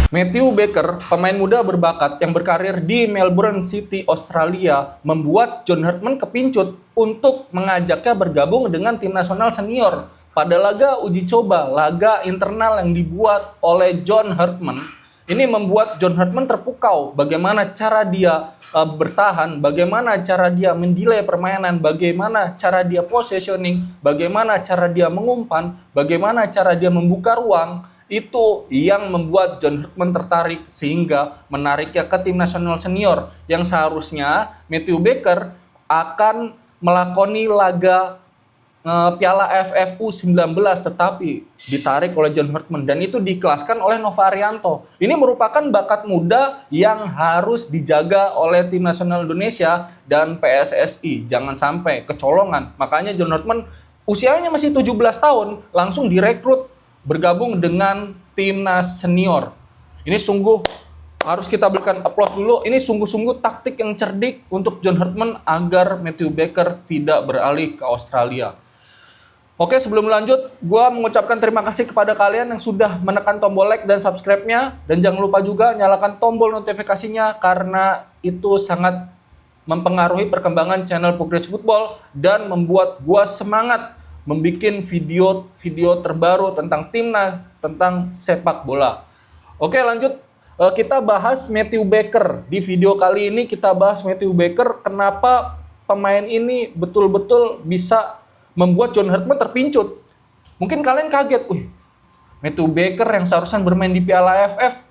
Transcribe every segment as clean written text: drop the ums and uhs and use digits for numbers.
Matthew Baker, pemain muda berbakat yang berkarir di Melbourne City, Australia, membuat John Hartman kepincut untuk mengajaknya bergabung dengan tim nasional senior. Pada laga uji coba, laga internal yang dibuat oleh John Hartman, ini membuat John Hartman terpukau bagaimana cara dia bertahan, bagaimana cara dia mendelay permainan, bagaimana cara dia positioning, bagaimana cara dia mengumpan, bagaimana cara dia membuka ruang. Itu yang membuat John Hartman tertarik sehingga menariknya ke tim nasional senior yang seharusnya Matthew Baker akan melakoni laga Piala AFF U19 tetapi ditarik oleh John Hartman dan itu dikelaskan oleh Nova Arianto. Ini merupakan bakat muda yang harus dijaga oleh tim nasional Indonesia dan PSSI. Jangan sampai kecolongan. Makanya John Hartman usianya masih 17 tahun langsung direkrut bergabung dengan timnas senior. Ini sungguh harus kita berikan aplaus dulu. Ini sungguh-sungguh taktik yang cerdik untuk John Hartman agar Matthew Baker tidak beralih ke Australia. Oke, sebelum lanjut, gue mengucapkan terima kasih kepada kalian yang sudah menekan tombol like dan subscribe-nya. Dan jangan lupa juga nyalakan tombol notifikasinya karena itu sangat mempengaruhi perkembangan channel Progress Football dan membuat gue semangat membuat video terbaru tentang timnas, tentang sepak bola. Oke, lanjut. Kita bahas Matthew Baker. Di video kali ini kita bahas Matthew Baker, kenapa pemain ini betul-betul bisa membuat John Hartman terpincut. Mungkin kalian kaget, Matthew Baker yang seharusnya bermain di Piala AFF,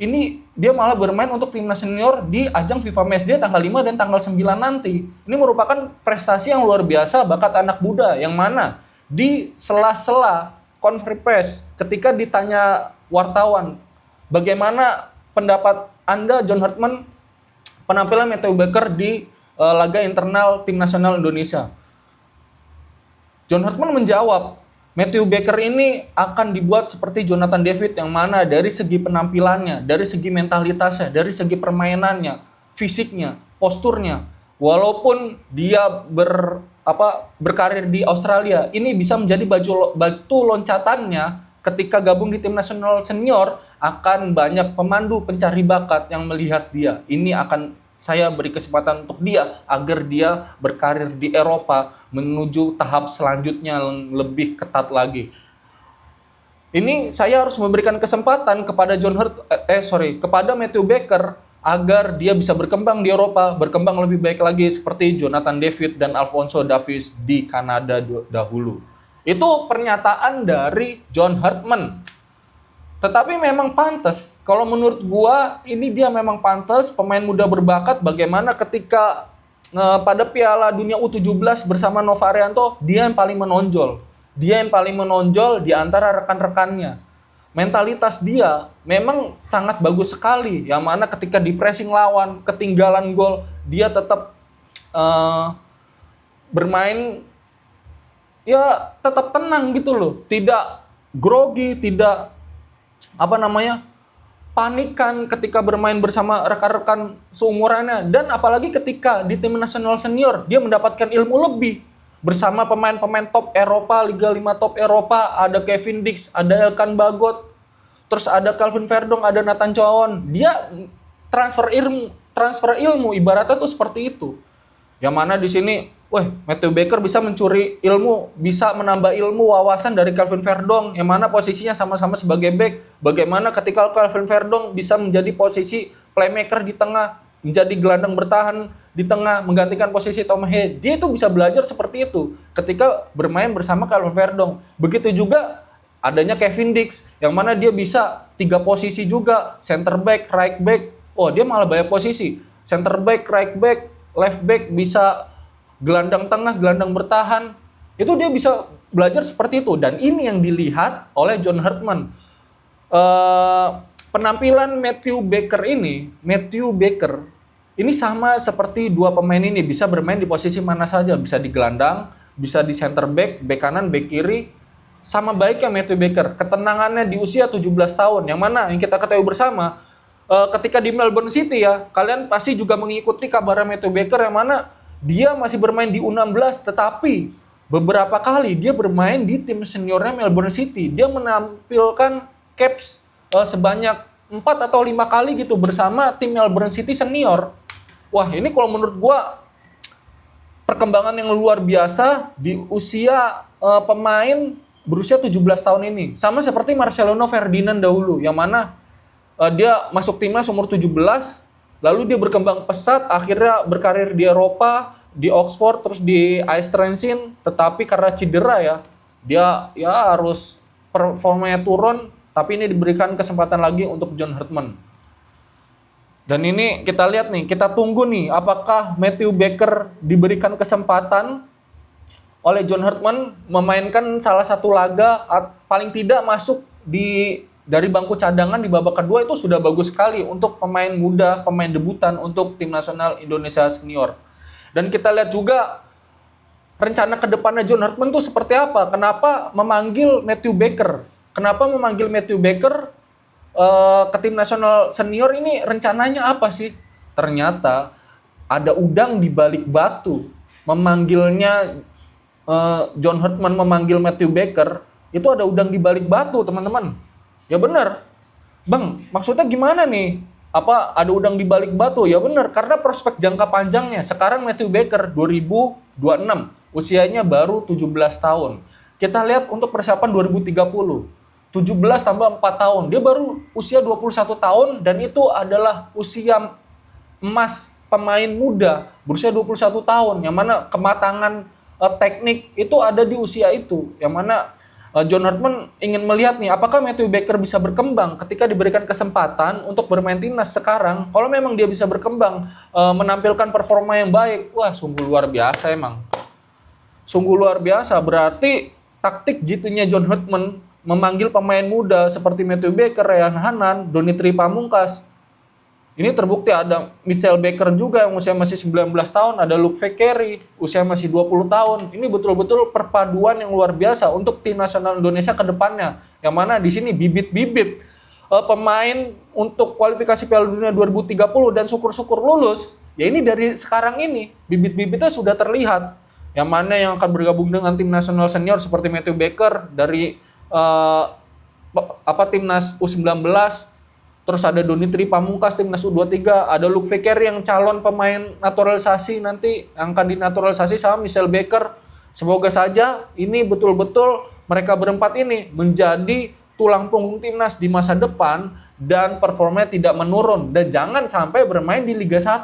ini dia malah bermain untuk timnas senior di ajang FIFA Matchday tanggal 5 dan tanggal 9 nanti. Ini merupakan prestasi yang luar biasa bakat anak muda yang mana di sela-sela konferensi pers ketika ditanya wartawan, bagaimana pendapat Anda John Hartman penampilan Matthew Baker di laga internal tim nasional Indonesia? John Hartman menjawab, Matthew Baker ini akan dibuat seperti Jonathan David yang mana dari segi penampilannya, dari segi mentalitasnya, dari segi permainannya, fisiknya, posturnya. Walaupun dia berkarir di Australia, ini bisa menjadi batu loncatannya ketika gabung di tim nasional senior, akan banyak pemandu pencari bakat yang melihat dia. Ini akan saya beri kesempatan untuk dia agar dia berkarir di Eropa menuju tahap selanjutnya yang lebih ketat lagi. Ini saya harus memberikan kesempatan kepada kepada Matthew Baker agar dia bisa berkembang di Eropa, berkembang lebih baik lagi seperti Jonathan David dan Alphonso Davies di Kanada dahulu. Itu pernyataan dari John Hartman. Tetapi memang pantas, kalau menurut gua ini dia memang pantas pemain muda berbakat bagaimana ketika pada Piala Dunia U17 bersama Nova Arianto, dia yang paling menonjol. Dia yang paling menonjol di antara rekan-rekannya. Mentalitas dia memang sangat bagus sekali, yang mana ketika di pressing lawan, ketinggalan gol, dia tetap bermain ya tetap tenang gitu loh. Tidak grogi, tidak panikan ketika bermain bersama rekan-rekan seumurannya, dan apalagi ketika di tim nasional senior dia mendapatkan ilmu lebih bersama pemain-pemain top Eropa, Liga 5 top Eropa, ada Kevin Dix, ada Elkan Bagot, terus ada Calvin Verdong, ada Nathan Chown. Dia transfer ilmu ibaratnya tuh seperti itu. Yang mana di sini Matthew Baker bisa mencuri ilmu, bisa menambah ilmu wawasan dari Calvin Verdong, yang mana posisinya sama-sama sebagai back. Bagaimana ketika Calvin Verdong bisa menjadi posisi playmaker di tengah, menjadi gelandang bertahan di tengah, menggantikan posisi Tom Head. Dia itu bisa belajar seperti itu ketika bermain bersama Calvin Verdong. Begitu juga adanya Kevin Dix, yang mana dia bisa 3 posisi juga, center back, right back. Dia malah banyak posisi. Center back, right back, left back, bisa gelandang tengah, gelandang bertahan. Itu dia bisa belajar seperti itu. Dan ini yang dilihat oleh John Hartman. Penampilan Matthew Baker ini sama seperti dua pemain ini. Bisa bermain di posisi mana saja. Bisa di gelandang, bisa di center back, back kanan, back kiri. Sama baiknya Matthew Baker. Ketenangannya di usia 17 tahun. Yang mana yang kita ketahui bersama, ketika di Melbourne City ya, kalian pasti juga mengikuti kabar Matthew Baker yang mana dia masih bermain di U16, tetapi beberapa kali dia bermain di tim seniornya Melbourne City. Dia menampilkan caps sebanyak 4 atau 5 kali gitu bersama tim Melbourne City senior. Wah, ini kalau menurut gua perkembangan yang luar biasa di usia pemain berusia 17 tahun ini. Sama seperti Marcelo Ferdinand dahulu, yang mana dia masuk timnas umur 17, lalu dia berkembang pesat, akhirnya berkarir di Eropa, di Oxford, terus di Eistrensin, tetapi karena cedera ya, dia ya harus performanya turun, tapi ini diberikan kesempatan lagi untuk John Hartman. Dan ini kita lihat nih, kita tunggu nih, apakah Matthew Baker diberikan kesempatan oleh John Hartman memainkan salah satu laga, paling tidak masuk dari bangku cadangan di babak kedua, itu sudah bagus sekali untuk pemain muda, pemain debutan untuk tim nasional Indonesia senior. Dan kita lihat juga rencana ke depannya John Hartman itu seperti apa. Kenapa memanggil Matthew Baker? Kenapa memanggil Matthew Baker ke tim nasional senior ini, rencananya apa sih? Ternyata ada udang di balik batu. Memanggilnya John Hartman memanggil Matthew Baker, itu ada udang di balik batu, teman-teman. Ya benar. Bang, maksudnya gimana nih? Apa ada udang di balik batu? Ya benar, karena prospek jangka panjangnya. Sekarang Matthew Baker 2026, usianya baru 17 tahun. Kita lihat untuk persiapan 2030. 17 tambah 4 tahun, dia baru usia 21 tahun, dan itu adalah usia emas pemain muda berusia 21 tahun, yang mana kematangan teknik itu ada di usia itu, yang mana John Hartman ingin melihat nih, apakah Matthew Baker bisa berkembang ketika diberikan kesempatan untuk bermain timnas sekarang. Kalau memang dia bisa berkembang, menampilkan performa yang baik, wah sungguh luar biasa emang. Sungguh luar biasa, berarti taktik jitunya John Hartman memanggil pemain muda seperti Matthew Baker, Ryan Hanan, Donny Tri Pamungkas. Ini terbukti ada Michel Baker juga yang usia masih 19 tahun, ada Luke Fekeri, usia masih 20 tahun. Ini betul-betul perpaduan yang luar biasa untuk tim nasional Indonesia ke depannya. Yang mana di sini bibit-bibit pemain untuk kualifikasi Piala Dunia 2030 dan syukur-syukur lulus. Ya ini dari sekarang ini, bibit-bibitnya sudah terlihat. Yang mana yang akan bergabung dengan tim nasional senior seperti Matthew Baker dari timnas U19, terus ada Donny Tri Pamungkas timnas U23, ada Luke Fekeri yang calon pemain naturalisasi nanti yang akan dinaturalisasi sama Michel Baker. Semoga saja ini betul-betul mereka berempat ini menjadi tulang punggung timnas di masa depan dan performanya tidak menurun dan jangan sampai bermain di Liga 1.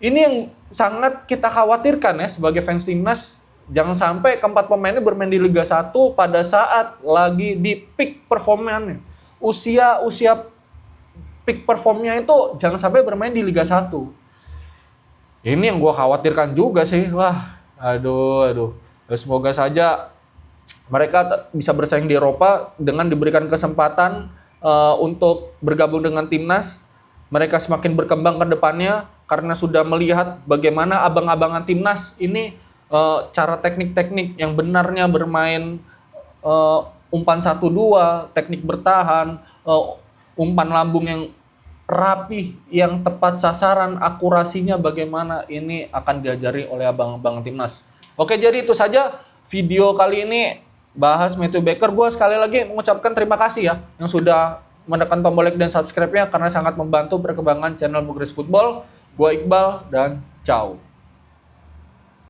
Ini yang sangat kita khawatirkan ya sebagai fans timnas. Jangan sampai keempat pemain ini bermain di Liga 1 pada saat lagi di peak performanya. Usia peak performnya itu jangan sampai bermain di Liga 1. Ini yang gue khawatirkan juga sih. Wah, aduh. Semoga saja mereka bisa bersaing di Eropa dengan diberikan kesempatan untuk bergabung dengan timnas. Mereka semakin berkembang ke depannya karena sudah melihat bagaimana abang-abangan timnas ini cara teknik-teknik yang benarnya bermain umpan 1-2, teknik bertahan, umpan lambung yang rapih, yang tepat sasaran, akurasinya bagaimana, ini akan diajari oleh abang-abang timnas. Oke, jadi itu saja video kali ini bahas Matthew Baker. Gue sekali lagi mengucapkan terima kasih ya yang sudah menekan tombol like dan subscribe-nya karena sangat membantu perkembangan channel Mugris Football. Gue Iqbal dan ciao.